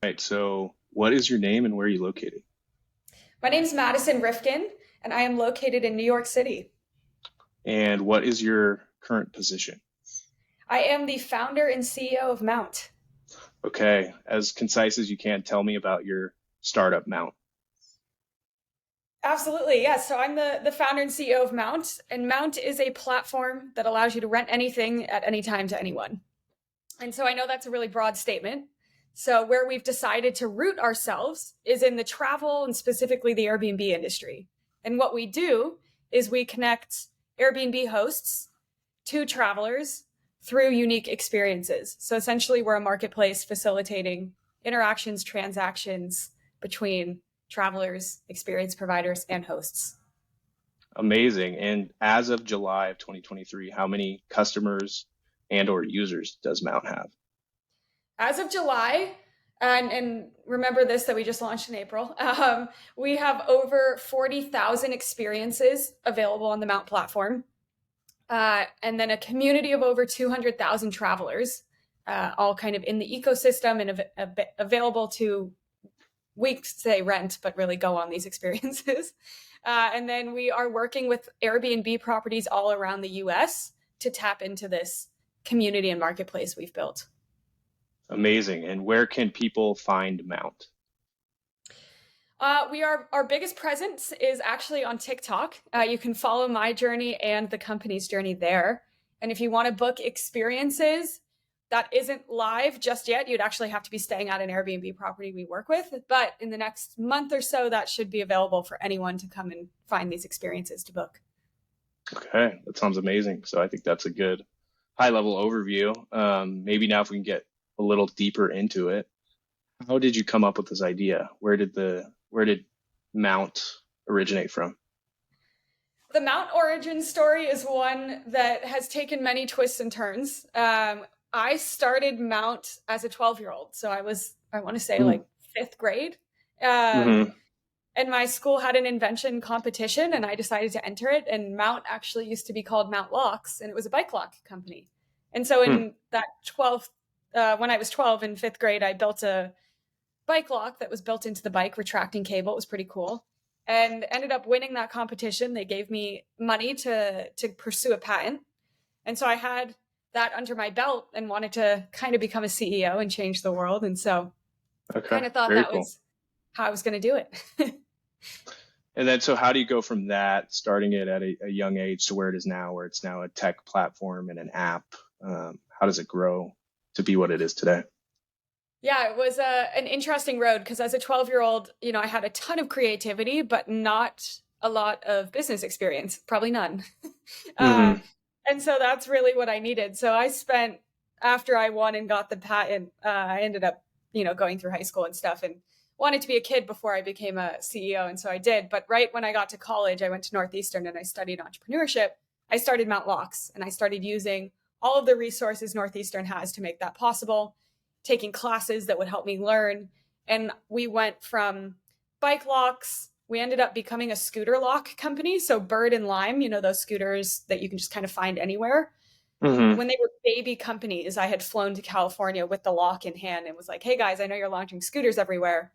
Right. So, what is your name and where are you located? My name's Madison Rifkin, and I am located in New York City. And what is your current position? I am the founder and CEO of Mount. Okay. As concise as you can, tell me about your startup Mount. Absolutely, yes. So I'm the founder and CEO of Mount, and Mount is a platform that allows you to rent anything at any time to anyone. And so I know that's a really broad statement. So where we've decided to root ourselves is in the travel and specifically the Airbnb industry. And what we do is we connect Airbnb hosts to travelers through unique experiences. So essentially, we're a marketplace facilitating interactions, transactions between travelers, experience providers, and hosts. Amazing. And as of July of 2023, how many customers and or users does Mount have? As of July, and remember this that we just launched in April, we have over 40,000 experiences available on the Mount platform. And then a community of over 200,000 travelers, all kind of in the ecosystem and available to, we say rent, but really go on these experiences. And then we are working with Airbnb properties all around the US to tap into this community and marketplace we've built. Amazing. And where can people find Mount? We are our biggest presence is actually on TikTok. You can follow my journey and the company's journey there. And if you want to book experiences that isn't live just yet, you'd actually have to be staying at an Airbnb property we work with. But in the next month or so, that should be available for anyone to come and find these experiences to book. Okay, that sounds amazing. So I think that's a good high level overview. Maybe now if we can get a little deeper into it, how did you come up with this idea? Where did Mount originate from? The Mount origin story is one that has taken many twists and turns. I started Mount as a 12-year-old. So I want to say Mm-hmm. like fifth grade. Um, and my school had an invention competition and I decided to enter it. And Mount actually used to be called Mount Locks and it was a bike lock company. And so Hmm. in that 12th, when I was 12 in fifth grade, I built a bike lock that was built into the bike, retracting cable. It was pretty cool. And ended up winning that competition. They gave me money to pursue a patent. And so I had that under my belt and wanted to kind of become a CEO and change the world. And so Okay, kind of thought very that cool. was how I was going to do it. And then, so how do you go from that, starting it at a young age, to where it is now, where it's now a tech platform and an app? How does it grow to be what it is today? Yeah, it was an interesting road because as a 12-year-old, I had a ton of creativity, but not a lot of business experience, probably none. uh, Hmm. and so that's really what I needed. So I spent, after I won and got the patent, I ended up, going through high school and stuff and wanted to be a kid before I became a CEO. And so I did. But right when I got to college, I went to Northeastern and I studied entrepreneurship. I started Mount Locks and I started using all of the resources Northeastern has to make that possible, taking classes that would help me learn. And we went from bike locks. We ended up becoming a scooter lock company. So Bird and Lime, those scooters that you can just kind of find anywhere. Hmm. When they were baby companies, I had flown to California with the lock in hand and was like, hey guys, I know you're launching scooters everywhere.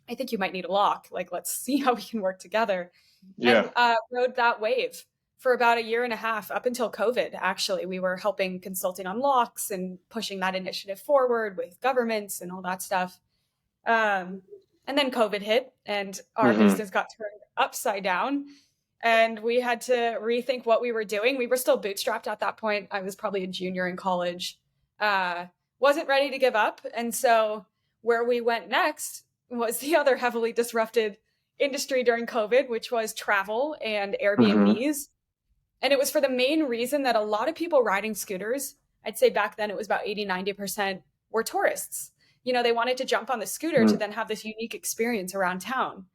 I think you might need a lock. Like, let's see how we can work together. Yeah. And rode that wave for about a year and a half up until COVID. Actually, we were helping consulting on locks and pushing that initiative forward with governments and all that stuff. Um, and then COVID hit, and our Hmm. business got turned upside down. And we had to rethink what we were doing. We were still bootstrapped at that point. I was probably a junior in college, uh, wasn't ready to give up. And so, where we went next was the other heavily disrupted industry during COVID, which was travel and Hmm. Airbnbs. And it was for the main reason that a lot of people riding scooters, I'd say back then it was about 80-90%, were tourists. They wanted to jump on the scooter to then have this unique experience around town.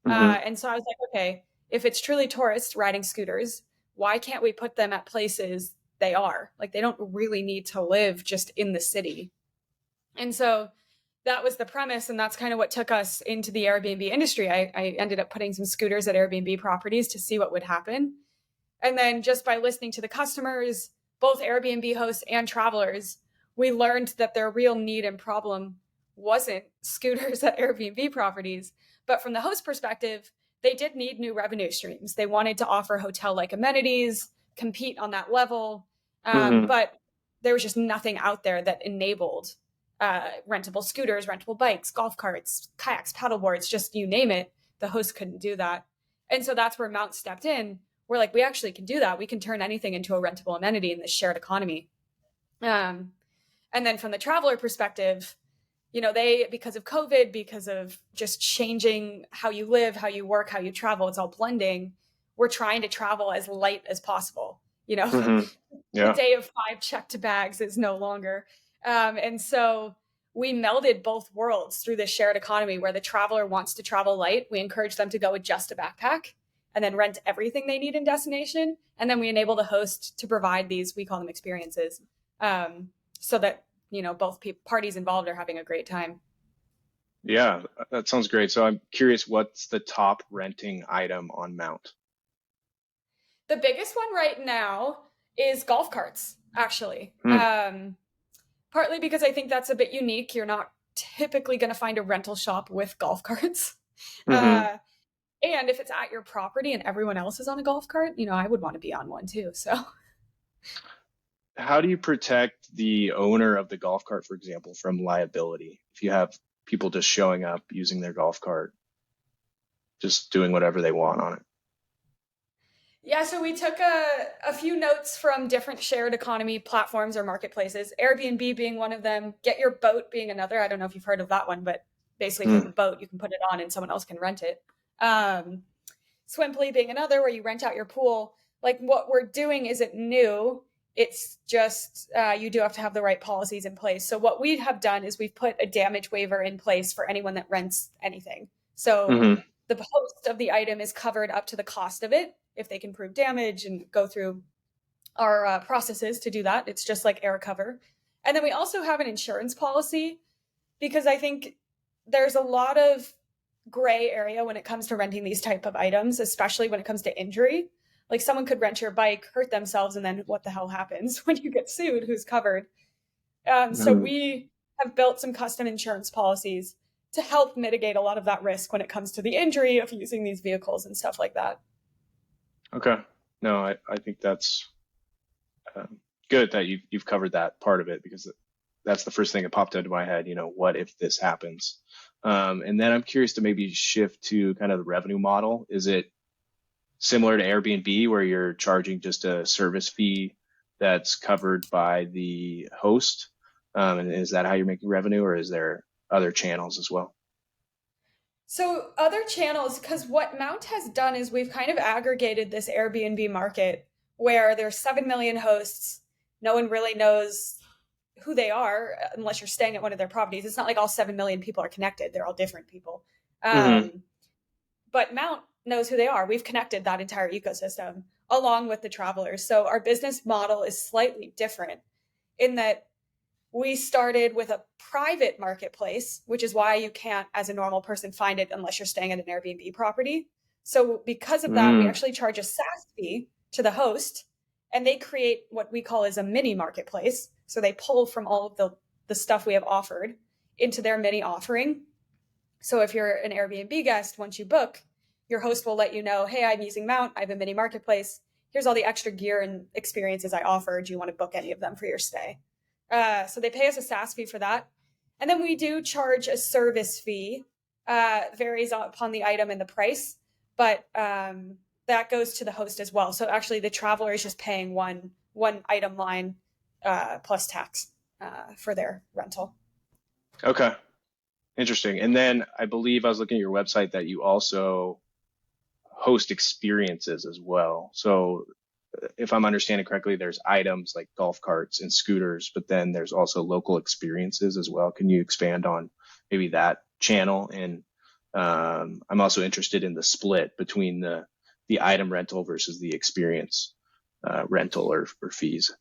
Hmm. And so I was like, okay, if it's truly tourists riding scooters, why can't we put them at places they are? Like they don't really need to live just in the city. And so that was the premise. And that's kind of what took us into the Airbnb industry. I ended up putting some scooters at Airbnb properties to see what would happen. And then just by listening to the customers, both Airbnb hosts and travelers, we learned that their real need and problem wasn't scooters at Airbnb properties. But from the host perspective, they did need new revenue streams. They wanted to offer hotel-like amenities, compete on that level, Hmm. but there was just nothing out there that enabled rentable scooters, rentable bikes, golf carts, kayaks, paddleboards, just you name it. The host couldn't do that. And so that's where Mount stepped in. We're like, we actually can do that. We can turn anything into a rentable amenity in this shared economy. Um, and then from the traveler perspective, they, because of COVID, because of just changing how you live, how you work, how you travel, it's all blending. We're trying to travel as light as possible. Hmm. The Yeah. day of 5 checked bags is no longer. And so we melded both worlds through this shared economy where the traveler wants to travel light. We encourage them to go with just a backpack and then rent everything they need in destination. And then we enable the host to provide these, we call them experiences, so that, both parties involved are having a great time. Yeah, that sounds great. So I'm curious, what's the top renting item on Mount? The biggest one right now is golf carts, actually. Hmm. Partly because I think that's a bit unique. You're not typically going to find a rental shop with golf carts. Hmm. Uh, and if it's at your property and everyone else is on a golf cart, I would want to be on one too. So How do you protect the owner of the golf cart, for example, from liability? If you have people just showing up using their golf cart, just doing whatever they want on it. yeah, so we took a few notes from different shared economy platforms or marketplaces, Airbnb being one of them, Get Your Boat being another. I don't know if you've heard of that one, but basically if you have Hmm. a boat, you can put it on and someone else can rent it. Um, Swimply being another, where you rent out your pool. Like, what we're doing isn't new. It's just you do have to have the right policies in place. So what we have done is we've put a damage waiver in place for anyone that rents anything. So Hmm. the host of the item is covered up to the cost of it if they can prove damage and go through our processes to do that. It's just like air cover. And then we also have an insurance policy because I think there's a lot of gray area when it comes to renting these type of items, especially when it comes to injury. Like someone could rent your bike, hurt themselves, and then what the hell happens when you get sued? Who's covered? So Hmm. we have built some custom insurance policies to help mitigate a lot of that risk when it comes to the injury of using these vehicles and stuff like that. Okay. No, I think that's good that you've covered that part of it because that's the first thing that popped into my head. What if this happens? And then I'm curious to maybe shift to kind of the revenue model. Is it similar to Airbnb where you're charging just a service fee that's covered by the host? And is that how you're making revenue, or is there other channels as well? So other channels, because what Mount has done is we've kind of aggregated this Airbnb market where there's 7 million hosts. No one really knows who they are unless you're staying at one of their properties. It's not like all 7 million people are connected. They're all different people. Hmm. Um, but Mount knows who they are. We've connected that entire ecosystem along with the travelers. So our business model is slightly different in that we started with a private marketplace, which is why you can't, as a normal person, find it unless you're staying at an Airbnb property. So, because of that, we Mm. actually charge a SaaS fee to the host, and they create what we call as a mini marketplace. So, they pull from all of the stuff we have offered into their mini offering. So, if you're an Airbnb guest, once you book, your host will let you know, hey, I'm using Mount, I have a mini marketplace. Here's all the extra gear and experiences I offer. Do you want to book any of them for your stay? So they pay us a SaaS fee for that. And then we do charge a service fee, varies upon the item and the price, but that goes to the host as well. So actually, the traveler is just paying one item line plus tax for their rental. Okay. Interesting. And then I believe I was looking at your website that you also host experiences as well. So if I'm understanding correctly, there's items like golf carts and scooters, but then there's also local experiences as well. Can you expand on maybe that channel? And I'm also interested in the split between the item rental versus the experience rental or fees.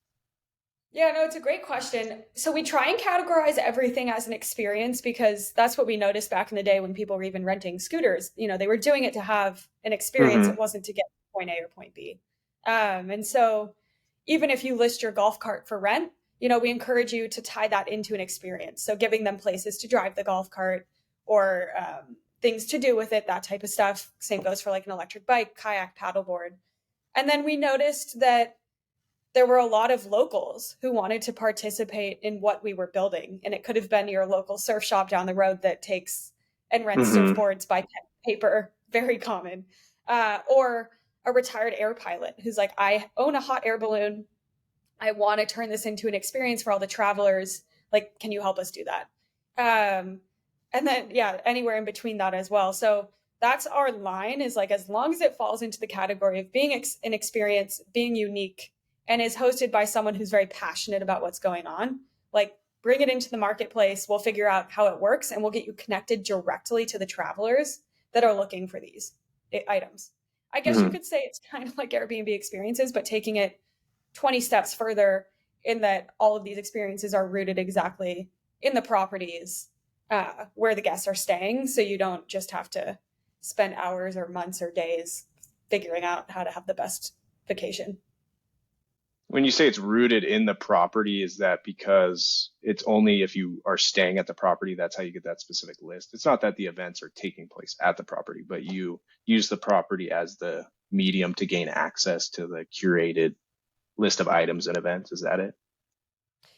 Yeah, no, it's a great question. So we try and categorize everything as an experience because that's what we noticed back in the day when people were even renting scooters. They were doing it to have an experience. It Hmm. wasn't to get point A or point B. And so even if you list your golf cart for rent, we encourage you to tie that into an experience. So giving them places to drive the golf cart or things to do with it, that type of stuff. Same goes for like an electric bike, kayak, paddleboard. And then we noticed that there were a lot of locals who wanted to participate in what we were building. And it could have been your local surf shop down the road that takes and rents Hmm. surfboards by paper, very common. Or a retired air pilot who's like, I own a hot air balloon. I want to turn this into an experience for all the travelers. Like, can you help us do that? Um, and then, yeah, anywhere in between that as well. So that's our line is like, as long as it falls into the category of being an experience, being unique, and is hosted by someone who's very passionate about what's going on, like bring it into the marketplace. We'll figure out how it works and we'll get you connected directly to the travelers that are looking for these items. I guess you Hmm. could say it's kind of like Airbnb experiences, but taking it 20 steps further in that all of these experiences are rooted exactly in the properties where the guests are staying. So you don't just have to spend hours or months or days figuring out how to have the best vacation. When you say it's rooted in the property, is that because it's only if you are staying at the property, that's how you get that specific list? It's not that the events are taking place at the property, but you use the property as the medium to gain access to the curated list of items and events. Is that it?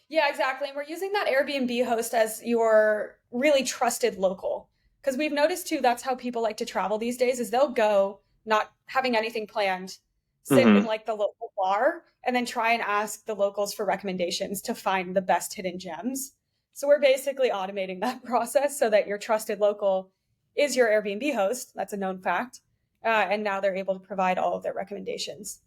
Yeah, exactly. And we're using that Airbnb host as your really trusted local. Because we've noticed too, that's how people like to travel these days is they'll go not having anything planned, sit in Hmm. like the local bar, and then try and ask the locals for recommendations to find the best hidden gems. So we're basically automating that process so that your trusted local is your Airbnb host. That's a known fact. And now they're able to provide all of their recommendations.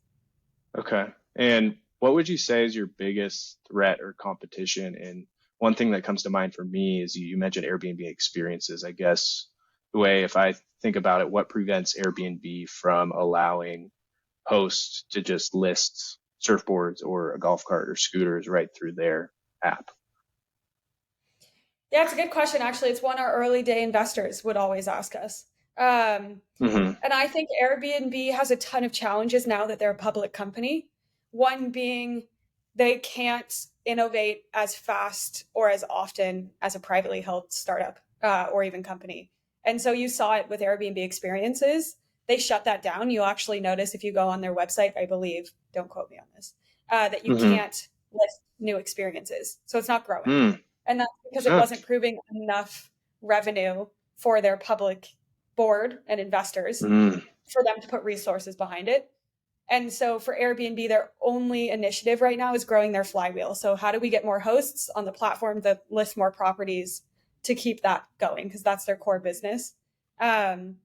Okay. And what would you say is your biggest threat or competition? And one thing that comes to mind for me is you mentioned Airbnb experiences. I guess the way, if I think about it, what prevents Airbnb from allowing hosts to just list surfboards or a golf cart or scooters right through their app? Yeah, it's a good question. Actually, it's one our early day investors would always ask us. Um, Hmm. and I think Airbnb has a ton of challenges now that they're a public company. One being they can't innovate as fast or as often as a privately held startup or even company. And so you saw it with Airbnb experiences. They shut that down. You'll actually notice if you go on their website, I believe, don't quote me on this, that you Hmm. can't list new experiences. So it's not growing. Hmm. And that's because it Huh. wasn't proving enough revenue for their public board and investors Hmm. for them to put resources behind it. And so for Airbnb, their only initiative right now is growing their flywheel. So how do we get more hosts on the platform that list more properties to keep that going? Because that's their core business. Um,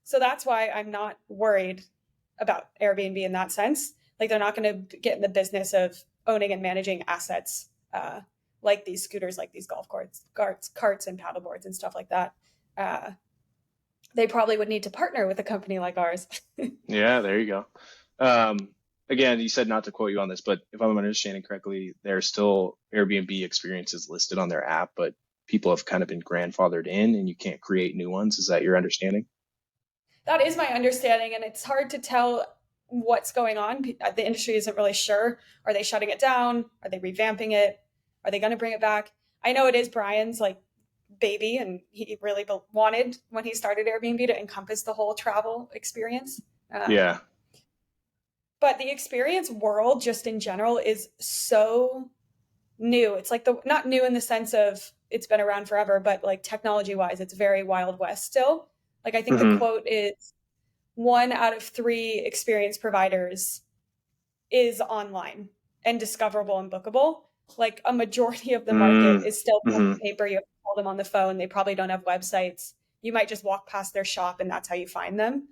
so that's why I'm not worried about Airbnb in that sense. Like they're not going to get in the business of owning and managing assets like these scooters, like these golf carts and paddleboards and stuff like that. Uh, they probably would need to partner with a company like ours. Yeah, there you go. Um, Again, you said not to quote you on this, but if I'm understanding correctly, there's still Airbnb experiences listed on their app, but people have kind of been grandfathered in and you can't create new ones. Is that your understanding? That is my understanding, and it's hard to tell what's going on. The industry isn't really sure. Are they shutting it down? Are they revamping it? Are they going to bring it back? I know it is Brian's like baby, and he really wanted when he started Airbnb to encompass the whole travel experience. Yeah. But the experience world, just in general, is so new. It's like the not new in the sense of it's been around forever, but like technology wise, it's very Wild West still. Like I think the Hmm. quote is 1 out of 3 experience providers is online and discoverable and bookable. Like a majority of the market is still pen Mm-hmm. and paper. You have to call them on the phone. They probably don't have websites. You might just walk past their shop and that's how you find them.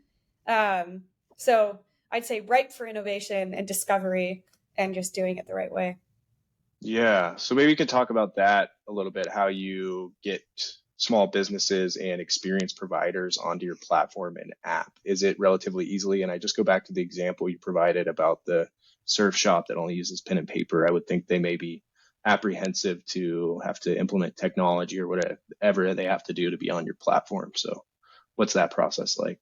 So I'd say ripe for innovation and discovery and just doing it the right way. Yeah. So maybe you could talk about that a little bit, how you get small businesses and experience providers onto your platform and app. Is it relatively easily? And I just go back to the example you provided about the surf shop that only uses pen and paper. I would think they may be apprehensive to have to implement technology or whatever they have to do to be on your platform. So what's that process like?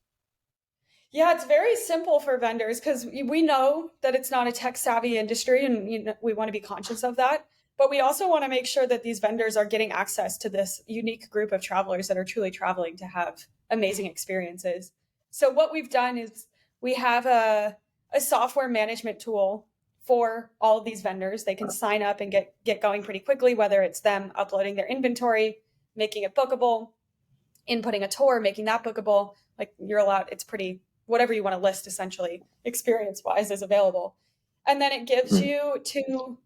Yeah, it's very simple for vendors because we know that it's not a tech savvy industry and we want to be conscious of that. But we also want to make sure that these vendors are getting access to this unique group of travelers that are truly traveling to have amazing experiences. So what we've done is we have a software management tool for all of these vendors. They can sign up and get going pretty quickly, whether it's them uploading their inventory, making it bookable, inputting a tour, making that bookable. Like you're allowed, it's pretty, whatever you want to list essentially, experience wise is available. And then it gives you two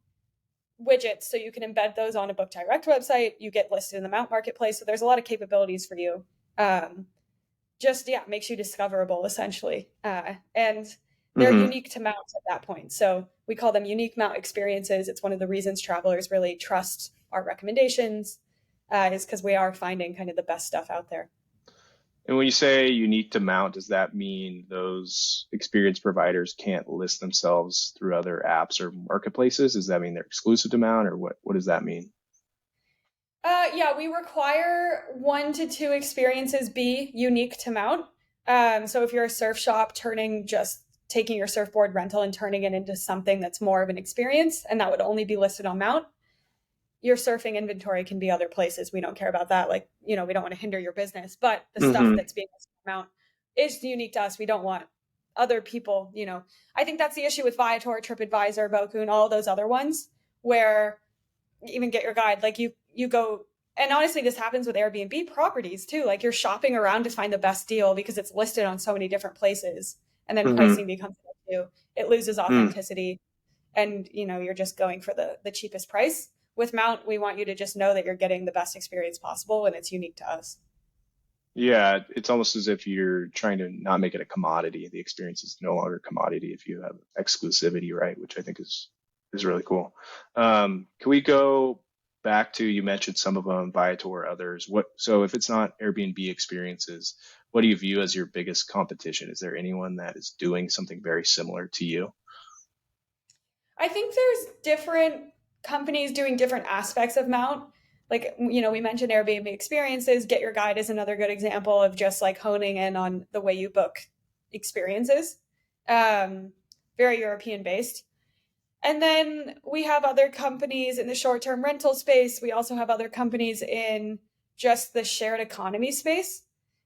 widgets so you can embed those on a Book Direct website. You get listed in the Mount Marketplace. So there's a lot of capabilities for you. Just, yeah, makes you discoverable essentially. And they're unique to Mount at that point. So we call them unique Mount experiences. It's one of the reasons travelers really trust our recommendations, is because we are finding kind of the best stuff out there. And when you say unique to Mount, does that mean those experience providers can't list themselves through other apps or marketplaces? Does that mean they're exclusive to Mount, or what does that mean? Yeah, we require 1 to 2 experiences be unique to Mount. So if you're a surf shop taking your surfboard rental and turning it into something that's more of an experience, and that would only be listed on Mount, your surfing inventory can be other places. We don't care about that. Like, we don't want to hinder your business, but the stuff that's being listed on Mount is unique to us. We don't want other people, I think that's the issue with Viator, TripAdvisor, Boku, and all those other ones where even Get Your Guide, like you go, and honestly, this happens with Airbnb properties too. Like you're shopping around to find the best deal because it's listed on so many different places, and then pricing becomes an issue. It loses authenticity, and you're just going for the cheapest price. With Mount, we want you to just know that you're getting the best experience possible, and it's unique to us. Yeah, it's almost as if you're trying to not make it a commodity. The experience is no longer a commodity if you have exclusivity, right? Which I think is really cool. Can we go back to, you mentioned some of them, Viator, others. So if it's not Airbnb experiences, what do you view as your biggest competition? Is there anyone that is doing something very similar to you? I think there's different companies doing different aspects of Mount. Like, we mentioned Airbnb experiences. Get Your Guide is another good example of just like honing in on the way you book experiences. Very European based. And then we have other companies in the short-term rental space. We also have other companies in just the shared economy space.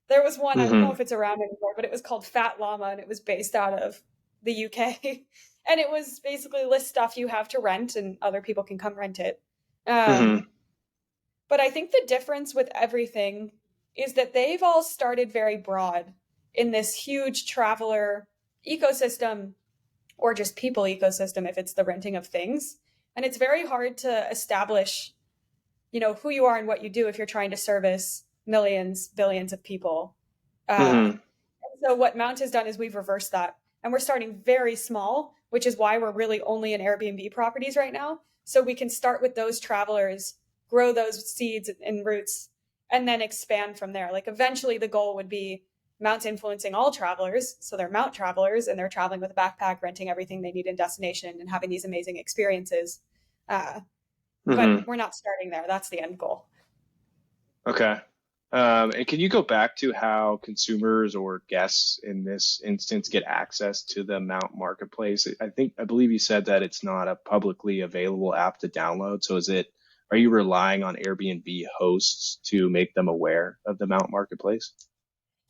There was one, I don't know if it's around anymore, but it was called Fat Llama, and it was based out of the UK. And it was basically list stuff you have to rent and other people can come rent it. But I think the difference with everything is that they've all started very broad in this huge traveler ecosystem, or just people ecosystem if it's the renting of things. And it's very hard to establish, who you are and what you do if you're trying to service millions, billions of people. And so what Mount has done is we've reversed that. And we're starting very small, which is why we're really only in Airbnb properties right now. So we can start with those travelers, grow those seeds and roots, and then expand from there. Like eventually the goal would be Mount's influencing all travelers. So they're Mount travelers and they're traveling with a backpack, renting everything they need in destination and having these amazing experiences. But we're not starting there. That's the end goal. Okay. And can you go back to how consumers or guests in this instance get access to the Mount Marketplace? I believe you said that it's not a publicly available app to download. So are you relying on Airbnb hosts to make them aware of the Mount Marketplace?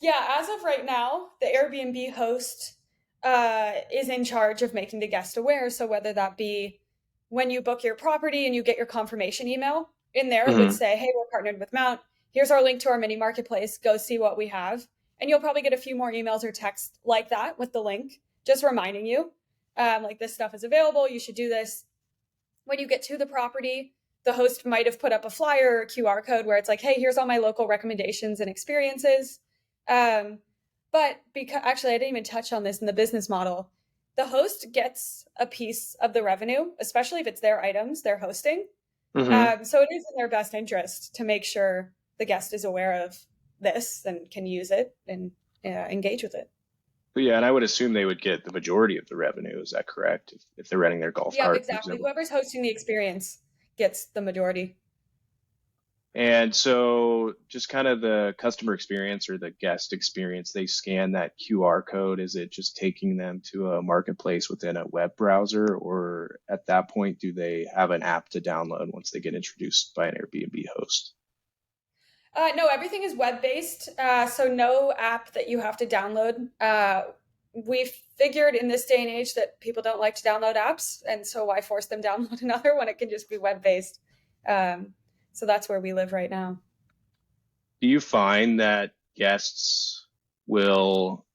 Yeah, as of right now, the Airbnb host is in charge of making the guest aware. So whether that be when you book your property and you get your confirmation email, in there it would say, hey, we're partnered with Mount. Here's our link to our mini marketplace. Go see what we have. And you'll probably get a few more emails or texts like that with the link, just reminding you, like this stuff is available. You should do this. When you get to the property, the host might have put up a flyer or a QR code where it's like, hey, here's all my local recommendations and experiences. But because actually, I didn't even touch on this in the business model. The host gets a piece of the revenue, especially if it's their items they're hosting. So it is in their best interest to make sure the guest is aware of this and can use it and engage with it. But yeah, and I would assume they would get the majority of the revenue. Is that correct? If they're renting their golf Yeah, cart, for exactly. example. Whoever's hosting the experience gets the majority. And so just kind of the customer experience or the guest experience, they scan that QR code. Is it just taking them to a marketplace within a web browser, or at that point, do they have an app to download once they get introduced by an Airbnb host? No, everything is web based, so no app that you have to download. We figured in this day and age that people don't like to download apps, and so why force them to download another when it can just be web based? Um, so that's where we live right now. Do you find that guests will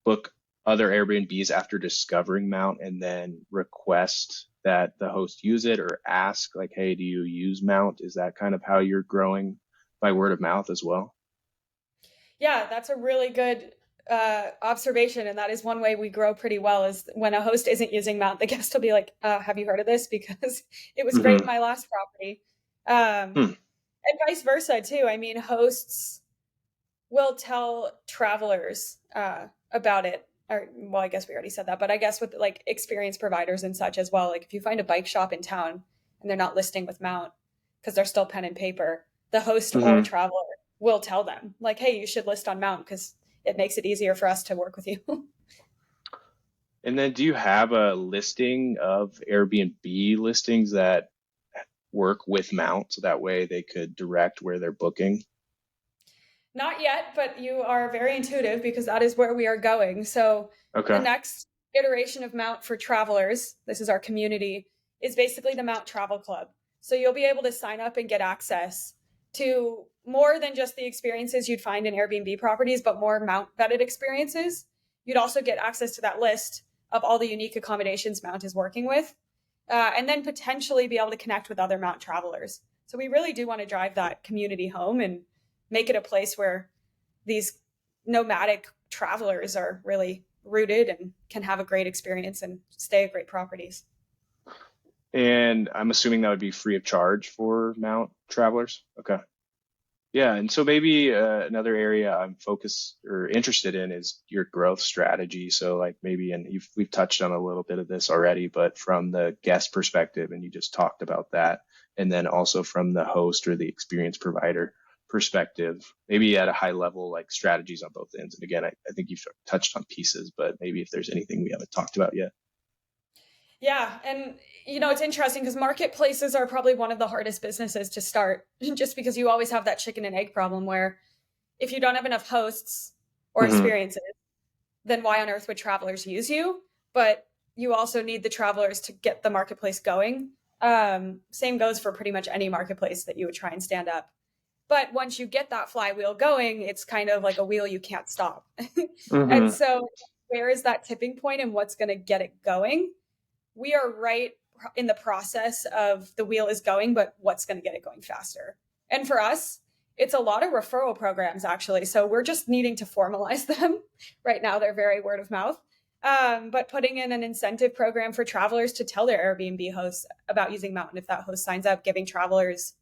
book other Airbnbs after discovering Mount and then request that the host use it or ask, like, hey, do you use Mount? Is that kind of how you're growing by word of mouth as well? Yeah, that's a really good observation, and that is one way we grow pretty well. Is when a host isn't using Mount, the guest will be like, "Have you heard of this? Because it was great in Hmm. my last property." Um, Hmm. and vice versa too. I mean, hosts will tell travelers about it. Or, well, I guess we already said that, but I guess with like experience providers and such as well. Like if you find a bike shop in town and they're not listing with Mount because they're still pen and paper, the host or Hmm. traveler will tell them, like, hey, you should list on Mount because it makes it easier for us to work with you. And then do you have a listing of Airbnb listings that work with Mount so that way they could direct where they're booking? Not yet, but you are very intuitive because that is where we are going. So the Okay. next iteration of Mount for travelers, this is our community, is basically the Mount Travel Club. So you'll be able to sign up and get access to more than just the experiences you'd find in Airbnb properties, but more Mount vetted experiences. You'd also get access to that list of all the unique accommodations Mount is working with, and then potentially be able to connect with other Mount travelers. So we really do want to drive that community home and make it a place where these nomadic travelers are really rooted and can have a great experience and stay at great properties. And I'm assuming that would be free of charge for Mount travelers. Okay. Yeah, and so maybe another area I'm focused or interested in is your growth strategy. So like maybe, and we've touched on a little bit of this already, but from the guest perspective, and you just talked about that, and then also from the host or the experience provider perspective, maybe at a high level, like strategies on both ends. And again, I think you've touched on pieces, but maybe if there's anything we haven't talked about yet. Yeah, and it's interesting because marketplaces are probably one of the hardest businesses to start just because you always have that chicken and egg problem where if you don't have enough hosts or Hmm. experiences, then why on earth would travelers use you? But you also need the travelers to get the marketplace going. Same goes for pretty much any marketplace that you would try and stand up. But once you get that flywheel going, it's kind of like a wheel you can't stop. And Hmm. so, where is that tipping point and what's going to get it going? We are right in the process of the wheel is going, but what's going to get it going faster? And for us, it's a lot of referral programs actually. So we're just needing to formalize them. Right now, they're very word of mouth. But putting in an incentive program for travelers to tell their Airbnb hosts about using Mountain if that host signs up, giving travelers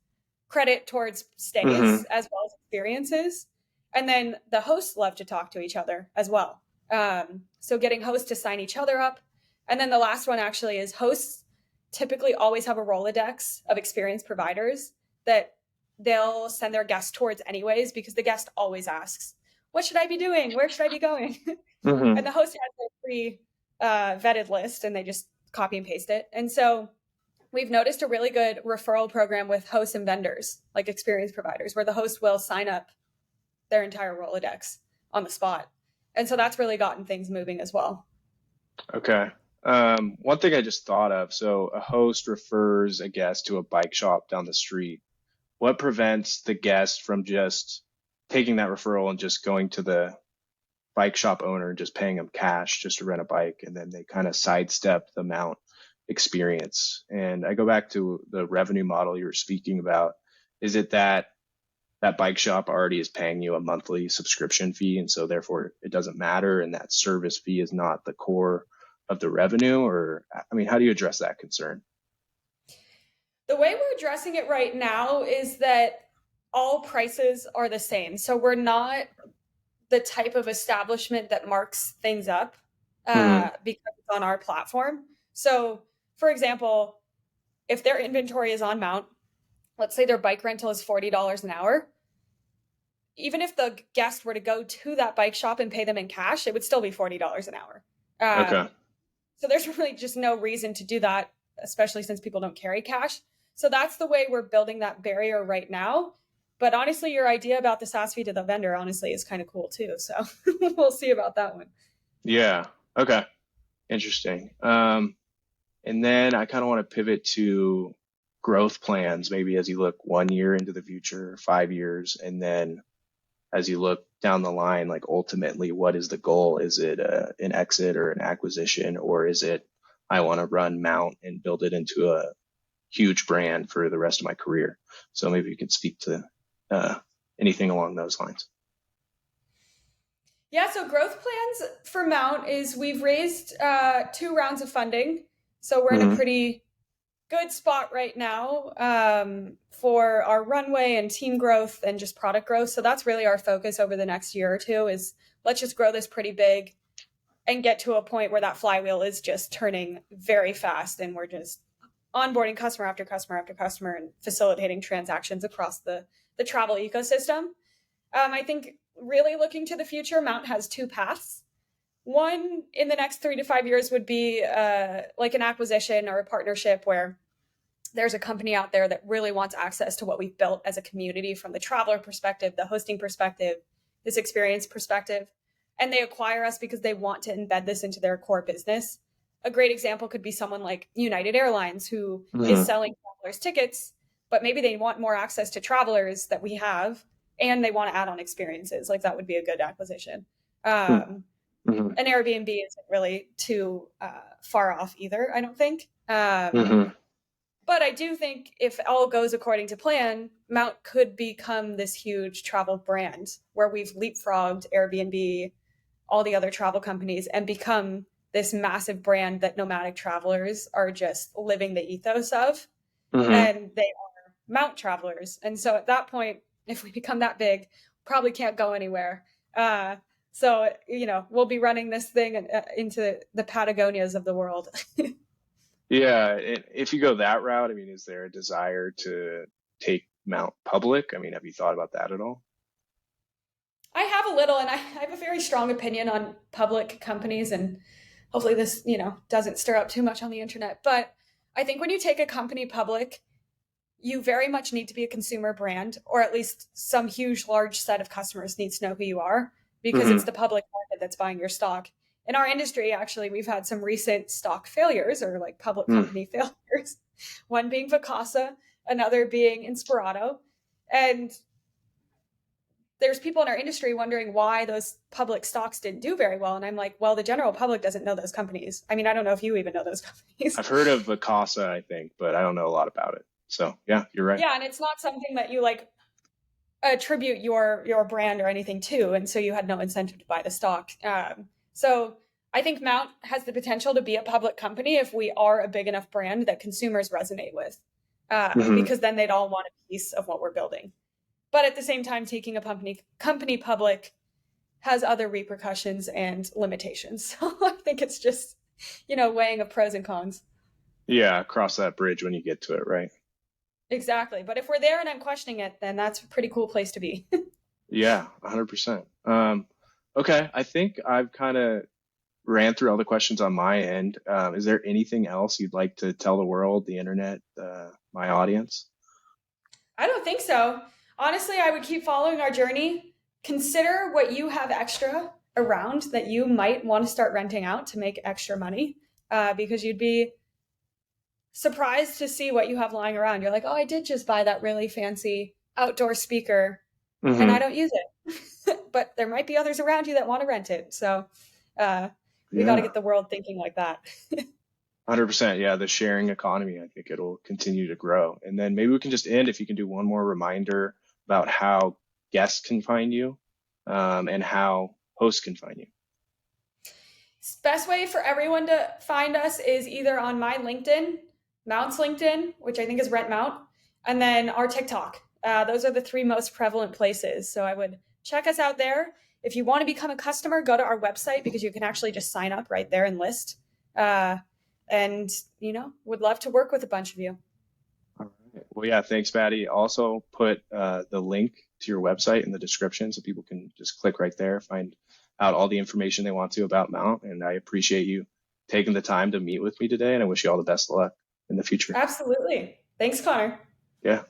credit towards stays Hmm. as well as experiences. And then the hosts love to talk to each other as well. So getting hosts to sign each other up. And then the last one actually is hosts typically always have a Rolodex of experience providers that they'll send their guests towards anyways, because the guest always asks, what should I be doing? Where should I be going? And Hmm. the host has their pre vetted list and they just copy and paste it. And so we've noticed a really good referral program with hosts and vendors, like experience providers, where the host will sign up their entire Rolodex on the spot. And so that's really gotten things moving as well. Okay. One thing I just thought of, so a host refers a guest to a bike shop down the street. What prevents the guest from just taking that referral and just going to the bike shop owner and just paying them cash just to rent a bike, and then they kind of sidestep the Mount experience? And I go back to the revenue model you were speaking about. Is it that that bike shop already is paying you a monthly subscription fee, and so therefore it doesn't matter, and that service fee is not the core of the revenue? Or, I mean, how do you address that concern? The way we're addressing it right now is that all prices are the same. So we're not the type of establishment that marks things up Hmm. because it's on our platform. So, for example, if their inventory is on Mount, let's say their bike rental is $40 an hour. Even if the guest were to go to that bike shop and pay them in cash, it would still be $40 an hour. Okay. So there's really just no reason to do that, especially since people don't carry cash. So that's the way we're building that barrier right now. But honestly, your idea about the SaaS fee to the vendor, honestly, is kind of cool too. So we'll see about that one. Yeah. Okay. Interesting. And then I kind of want to pivot to growth plans, maybe as you look 1 year into the future, 5 years, and then as you look down the line, like ultimately, what is the goal? Is it an exit or an acquisition, or is it I want to run Mount and build it into a huge brand for the rest of my career? So maybe you can speak to uh, anything along those lines. Yeah, so growth plans for Mount is we've raised 2 rounds of funding. So we're in a Hmm. pretty good spot right now for our runway and team growth and just product growth. So that's really our focus over the next year or two is let's just grow this pretty big and get to a point where that flywheel is just turning very fast and we're just onboarding customer after customer after customer and facilitating transactions across the travel ecosystem. I think really looking to the future, Mount has 2 paths. One in the next 3 to 5 years would be like an acquisition or a partnership where there's a company out there that really wants access to what we've built as a community from the traveler perspective, the hosting perspective, this experience perspective. And they acquire us because they want to embed this into their core business. A great example could be someone like United Airlines, who is Hmm. selling travelers tickets, but maybe they want more access to travelers that we have, and they want to add on experiences. Like that would be a good acquisition. Um, Hmm. an Airbnb isn't really too far off either, I don't think. Hmm. But I do think if all goes according to plan, Mount could become this huge travel brand where we've leapfrogged Airbnb, all the other travel companies, and become this massive brand that nomadic travelers are just living the ethos of. Hmm. And they are Mount travelers. And so at that point, if we become that big, probably can't go anywhere. So, we'll be running this thing into the Patagonias of the world. Yeah, if you go that route, I mean, is there a desire to take Mount public? I mean, have you thought about that at all? I have a little, and I have a very strong opinion on public companies, and hopefully this, doesn't stir up too much on the internet. But I think when you take a company public, you very much need to be a consumer brand, or at least some huge, large set of customers needs to know who you are because it's Hmm. the public market that's buying your stock. In our industry, actually, we've had some recent stock failures or like public Hmm. company failures, one being Vacasa, another being Inspirato. And there's people in our industry wondering why those public stocks didn't do very well. And I'm like, well, the general public doesn't know those companies. I mean, I don't know if you even know those companies. I've heard of Vacasa, I think, but I don't know a lot about it. So yeah, you're right. Yeah, and it's not something that you like attribute your brand or anything to, and so you had no incentive to buy the stock. So I think Mount has the potential to be a public company if we are a big enough brand that consumers resonate with, Hmm. because then they'd all want a piece of what we're building. But at the same time, taking a company public has other repercussions and limitations. So I think it's just weighing of pros and cons. Yeah, cross that bridge when you get to it, right? Exactly. But if we're there and I'm questioning it, then that's a pretty cool place to be. Yeah, 100%. Okay, I think I've kind of ran through all the questions on my end. Is there anything else you'd like to tell the world, the internet, my audience? I don't think so. Honestly, I would keep following our journey. Consider what you have extra around that you might want to start renting out to make extra money, because you'd be surprised to see what you have lying around. You're like, oh, I did just buy that really fancy outdoor speaker and I Hmm. don't use it. But there might be others around you that want to rent it. So uh, we got to Yeah, get the world thinking like that. 100%. Yeah, the sharing economy, I think it'll continue to grow. And then maybe we can just end if you can do one more reminder about how guests can find you, and how hosts can find you. Best way for everyone to find us is either on my LinkedIn, Mount's LinkedIn, which I think is Rent Mount, and then our TikTok. Those are the 3 most prevalent places. So I would check us out there. If you want to become a customer, go to our website because you can actually just sign up right there and list. Uh, and, would love to work with a bunch of you. All right. Well, yeah, thanks, Maddie. Also put the link to your website in the description so people can just click right there, find out all the information they want to about Mount. And I appreciate you taking the time to meet with me today, and I wish you all the best of luck in the future. Absolutely. Thanks, Connor. Yeah.